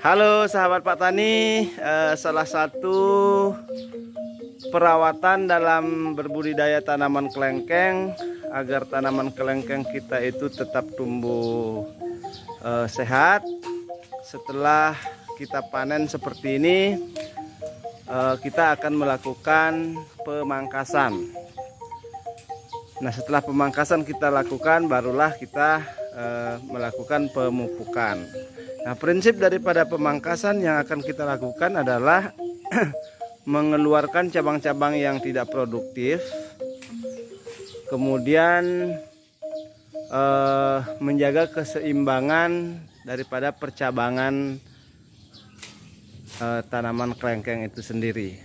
Halo sahabat Pak Tani, salah satu perawatan dalam berbudidaya tanaman kelengkeng agar tanaman kelengkeng kita itu tetap tumbuh sehat. Setelah kita panen seperti ini, kita akan melakukan pemangkasan. Nah, setelah pemangkasan kita lakukan, barulah kita melakukan pemupukan. Nah, prinsip daripada pemangkasan yang akan kita lakukan adalah mengeluarkan cabang-cabang yang tidak produktif, kemudian menjaga keseimbangan daripada percabangan tanaman kelengkeng itu sendiri.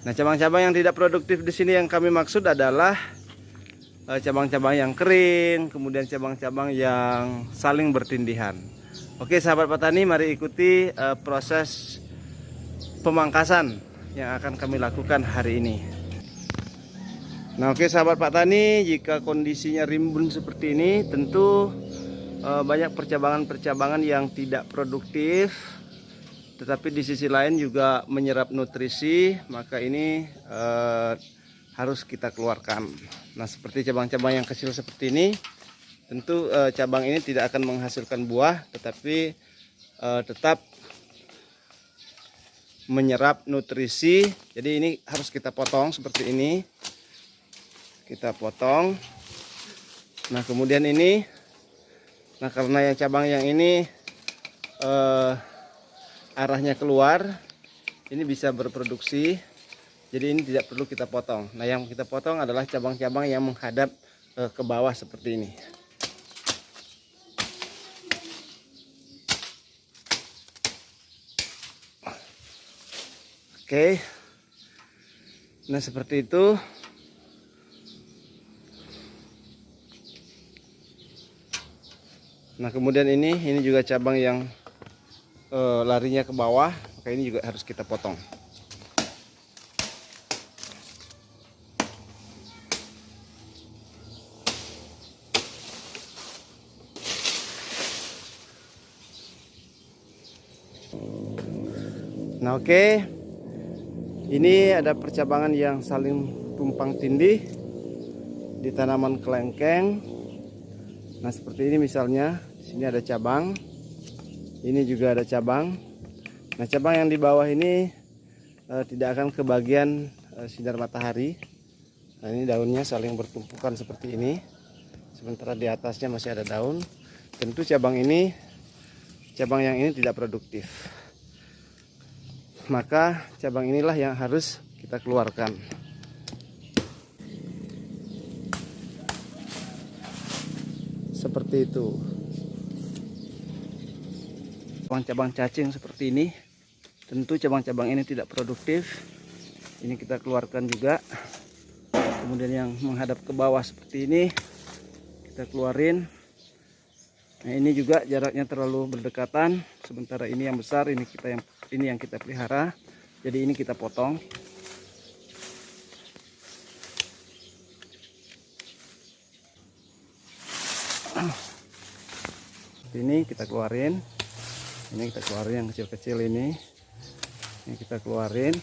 Nah, cabang-cabang yang tidak produktif di sini yang kami maksud adalah cabang-cabang yang kering, kemudian cabang-cabang yang saling bertindihan. Oke sahabat petani, mari ikuti proses pemangkasan yang akan kami lakukan hari ini. Nah, oke sahabat Pak Tani, jika kondisinya rimbun seperti ini, tentu banyak percabangan-percabangan yang tidak produktif, tetapi di sisi lain juga menyerap nutrisi, maka ini harus kita keluarkan. Nah, seperti cabang-cabang yang kecil seperti ini, tentu cabang ini tidak akan menghasilkan buah, tetapi tetap menyerap nutrisi. Jadi ini harus kita potong seperti ini. Kita potong. Nah, kemudian ini, nah karena yang cabang yang ini arahnya keluar, ini bisa berproduksi. Jadi ini tidak perlu kita potong. Nah, yang kita potong adalah cabang-cabang yang menghadap ke bawah seperti ini. Oke. Nah, seperti itu. Nah, kemudian ini juga cabang yang larinya ke bawah, maka ini juga harus kita potong. Nah, oke. Ini ada percabangan yang saling tumpang tindih di tanaman kelengkeng. Nah, seperti ini misalnya, di sini ada cabang, ini juga ada cabang. Nah, cabang yang di bawah ini tidak akan kebagian sinar matahari. Nah, ini daunnya saling bertumpukan seperti ini, sementara di atasnya masih ada daun. Tentu cabang yang ini tidak produktif, maka cabang inilah yang harus kita keluarkan. Seperti itu. Cabang-cabang cacing seperti ini, tentu cabang-cabang ini tidak produktif. Ini kita keluarkan juga. Kemudian yang menghadap ke bawah seperti ini kita keluarin. Nah, ini juga jaraknya terlalu berdekatan. Sementara ini yang besar, ini yang kita pelihara. Jadi ini kita potong. Ini kita keluarin. Ini kita keluarin yang kecil-kecil ini. Ini kita keluarin.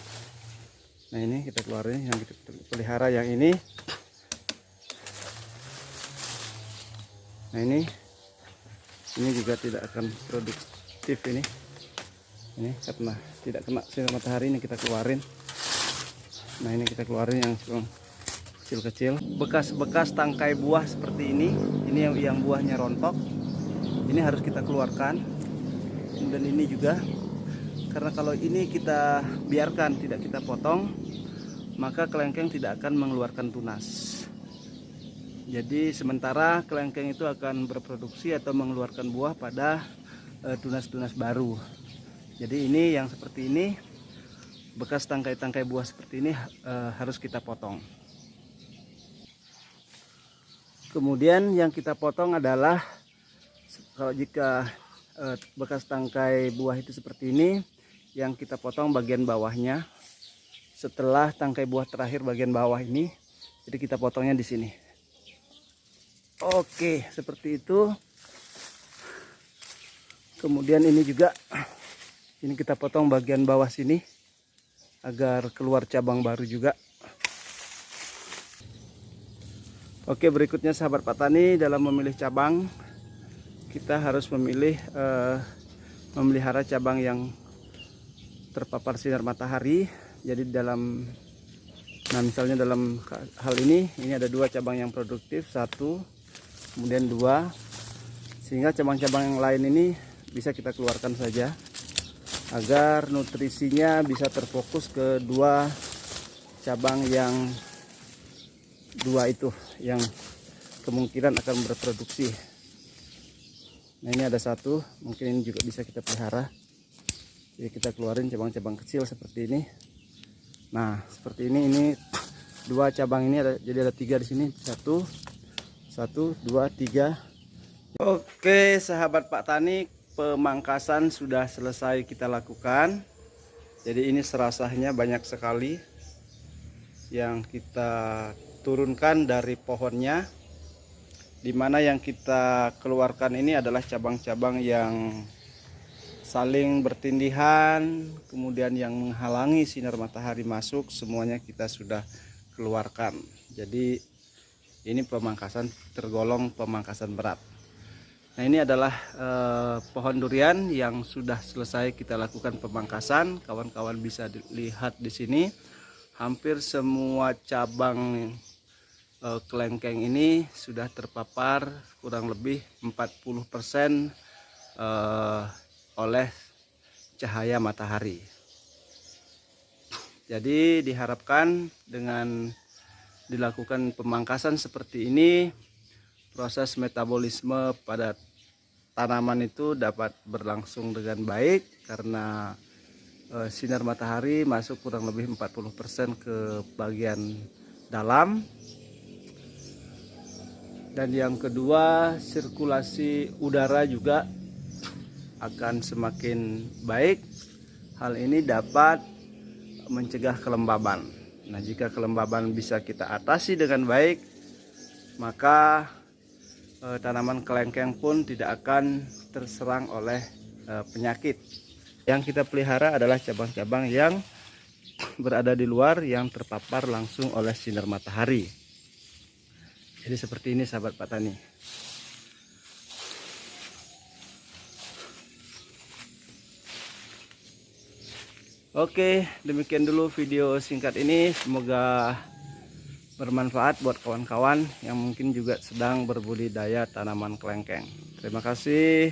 Nah, ini kita keluarin yang kita pelihara yang ini. Nah, ini juga tidak akan produktif ini karena tidak kena sinar matahari. Ini kita keluarin. Nah, ini kita keluarin yang kecil-kecil. Bekas-bekas tangkai buah seperti ini yang buahnya rontok, ini harus kita keluarkan. Kemudian ini juga, karena kalau ini kita biarkan, tidak kita potong, maka kelengkeng tidak akan mengeluarkan tunas. Jadi sementara kelengkeng itu akan berproduksi atau mengeluarkan buah pada tunas-tunas baru. Jadi ini yang seperti ini, bekas tangkai-tangkai buah seperti ini harus kita potong. Kemudian yang kita potong adalah, kalau jika bekas tangkai buah itu seperti ini, yang kita potong bagian bawahnya. Setelah tangkai buah terakhir bagian bawah ini, jadi kita potongnya di sini. Oke, seperti itu. Kemudian ini juga Ini kita potong bagian bawah sini agar keluar cabang baru juga. Oke, berikutnya sahabat petani, dalam memilih cabang kita harus memilih memelihara cabang yang terpapar sinar matahari. Jadi misalnya dalam hal ini ada 2 cabang yang produktif, 1 kemudian 2, sehingga cabang-cabang yang lain ini bisa kita keluarkan saja agar nutrisinya bisa terfokus ke 2 cabang yang 2 itu yang kemungkinan akan berproduksi. Nah, ini ada 1, mungkin ini juga bisa kita pelihara. Jadi kita keluarin cabang-cabang kecil seperti ini. Nah, seperti ini 2 cabang ini jadi ada 3 di sini. 1 2 3. Oke, sahabat Pak Tani, pemangkasan sudah selesai kita lakukan. Jadi ini serasahnya banyak sekali yang kita turunkan dari pohonnya, dimana yang kita keluarkan ini adalah cabang-cabang yang saling bertindihan, kemudian yang menghalangi sinar matahari masuk, semuanya kita sudah keluarkan. Jadi ini pemangkasan tergolong pemangkasan berat. Nah, ini adalah pohon durian yang sudah selesai kita lakukan pemangkasan. Kawan-kawan bisa lihat di sini, hampir semua cabang kelengkeng ini sudah terpapar kurang lebih 40% oleh cahaya matahari. Jadi diharapkan dengan dilakukan pemangkasan seperti ini, proses metabolisme pada tanaman itu dapat berlangsung dengan baik, karena sinar matahari masuk kurang lebih 40% ke bagian dalam. Dan yang kedua, sirkulasi udara juga akan semakin baik. Hal ini dapat mencegah kelembaban. Nah, jika kelembaban bisa kita atasi dengan baik, maka tanaman kelengkeng pun tidak akan terserang oleh penyakit. Yang kita pelihara adalah cabang-cabang yang berada di luar yang terpapar langsung oleh sinar matahari. Jadi seperti ini sahabat Pak Tani. Oke, demikian dulu video singkat ini. Semoga bermanfaat buat kawan-kawan yang mungkin juga sedang berbudidaya tanaman kelengkeng. Terima kasih.